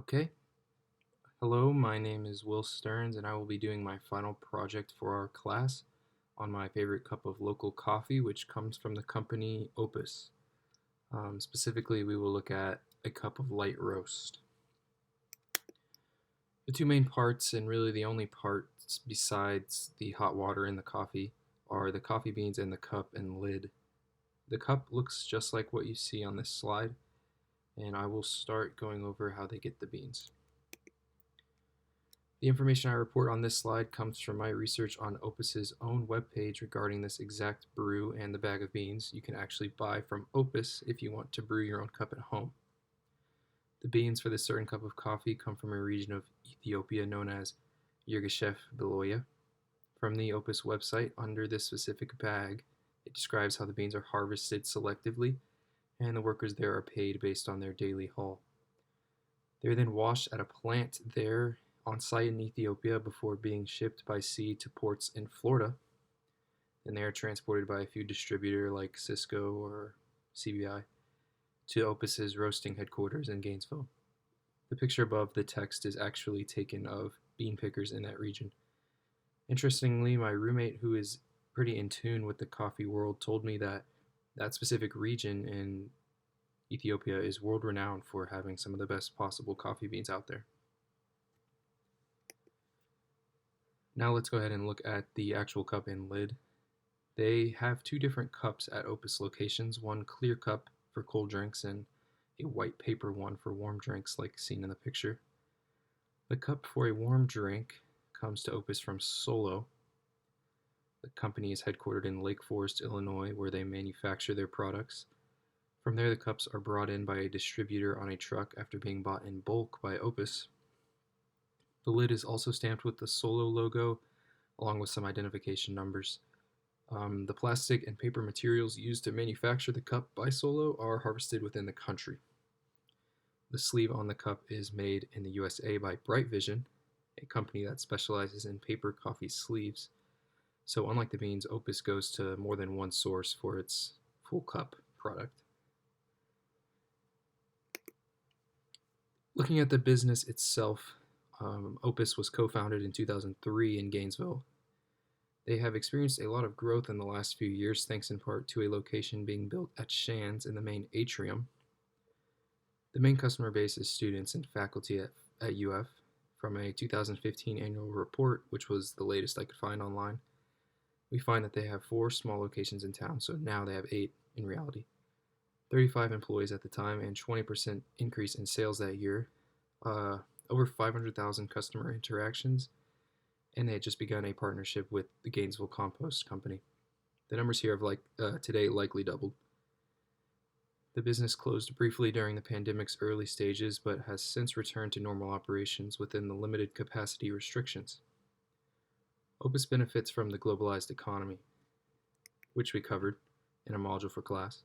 Okay. Hello, my name is Will Stearns, and I will be doing my final project for our class on my favorite cup of local coffee, which comes from the company Opus. Specifically, we will look at a cup of light roast. The two main parts, and really the only parts besides the hot water in the coffee, are the coffee beans and the cup and lid. The cup looks just like what you see on this slide, and I will start going over how they get the beans. The information I report on this slide comes from my research on Opus's own webpage regarding this exact brew and the bag of beans you can actually buy from Opus if you want to brew your own cup at home. The beans for this certain cup of coffee come from a region of Ethiopia known as Yirgacheffe Beloya. From the Opus website, under this specific bag, it describes how the beans are harvested selectively and the workers there are paid based on their daily haul. They are then washed at a plant there on site in Ethiopia before being shipped by sea to ports in Florida. Then they are transported by a food distributor like Cisco or CBI to Opus's roasting headquarters in Gainesville. The picture above the text is actually taken of bean pickers in that region. Interestingly, my roommate, who is pretty in tune with the coffee world, told me that that specific region in Ethiopia is world renowned for having some of the best possible coffee beans out there. Now let's go ahead and look at the actual cup and lid. They have two different cups at Opus locations, one clear cup for cold drinks and a white paper one for warm drinks like seen in the picture. The cup for a warm drink comes to Opus from Solo. The company is headquartered in Lake Forest, Illinois, where they manufacture their products. From there, the cups are brought in by a distributor on a truck after being bought in bulk by Opus. The lid is also stamped with the Solo logo, along with some identification numbers. The plastic and paper materials used to manufacture the cup by Solo are harvested within the country. The sleeve on the cup is made in the USA by Bright Vision, a company that specializes in paper coffee sleeves. So unlike the beans, Opus goes to more than one source for its full cup product. Looking at the business itself, Opus was co-founded in 2003 in Gainesville. They have experienced a lot of growth in the last few years, thanks in part to a location being built at Shands in the main atrium. The main customer base is students and faculty at UF. From a 2015 annual report, which was the latest I could find online, we find that they have 4 small locations in town, so now they have 8 in reality. 35 employees at the time and 20% increase in sales that year. Over 500,000 customer interactions, and they had just begun a partnership with the Gainesville Compost Company. The numbers here have today likely doubled. The business closed briefly during the pandemic's early stages, but has since returned to normal operations within the limited capacity restrictions. Opus benefits from the globalized economy, which we covered in a module for class.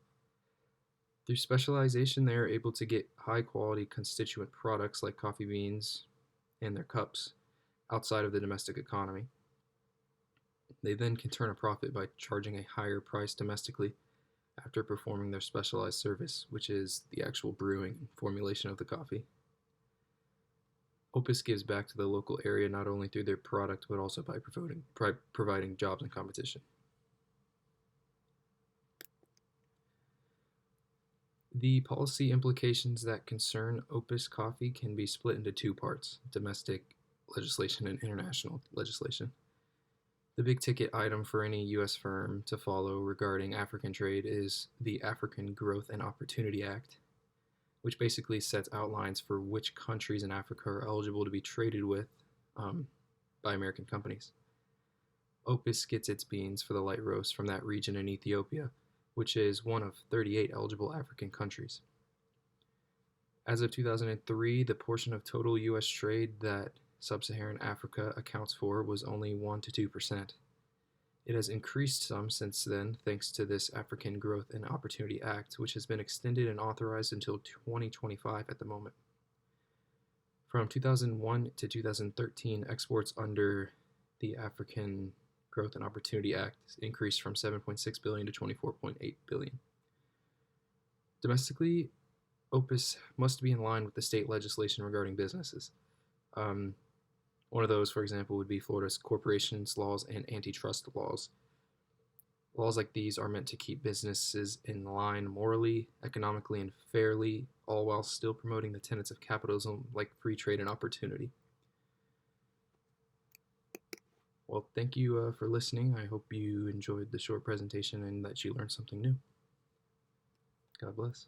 Through specialization, they are able to get high-quality constituent products like coffee beans and their cups outside of the domestic economy. They then can turn a profit by charging a higher price domestically after performing their specialized service, which is the actual brewing and formulation of the coffee. Opus gives back to the local area not only through their product, but also by providing jobs and competition. The policy implications that concern Opus Coffee can be split into 2 parts: domestic legislation and international legislation. The big ticket item for any U.S. firm to follow regarding African trade is the African Growth and Opportunity Act, which basically sets outlines for which countries in Africa are eligible to be traded with by American companies. Opus gets its beans for the light roast from that region in Ethiopia, which is one of 38 eligible African countries. As of 2003, the portion of total U.S. trade that Sub-Saharan Africa accounts for was only 1 to 2%. It has increased some since then thanks to this African Growth and Opportunity Act, which has been extended and authorized until 2025 at the moment. From 2001 to 2013, exports under the African Growth and Opportunity Act increased from 7.6 billion to 24.8 billion. Domestically, Opus must be in line with the state legislation regarding businesses. Um, One of those, for example, would be Florida's corporations laws and antitrust laws. Laws like these are meant to keep businesses in line morally, economically, and fairly, all while still promoting the tenets of capitalism like free trade and opportunity. Well, thank you for listening. I hope you enjoyed the short presentation and that you learned something new. God bless.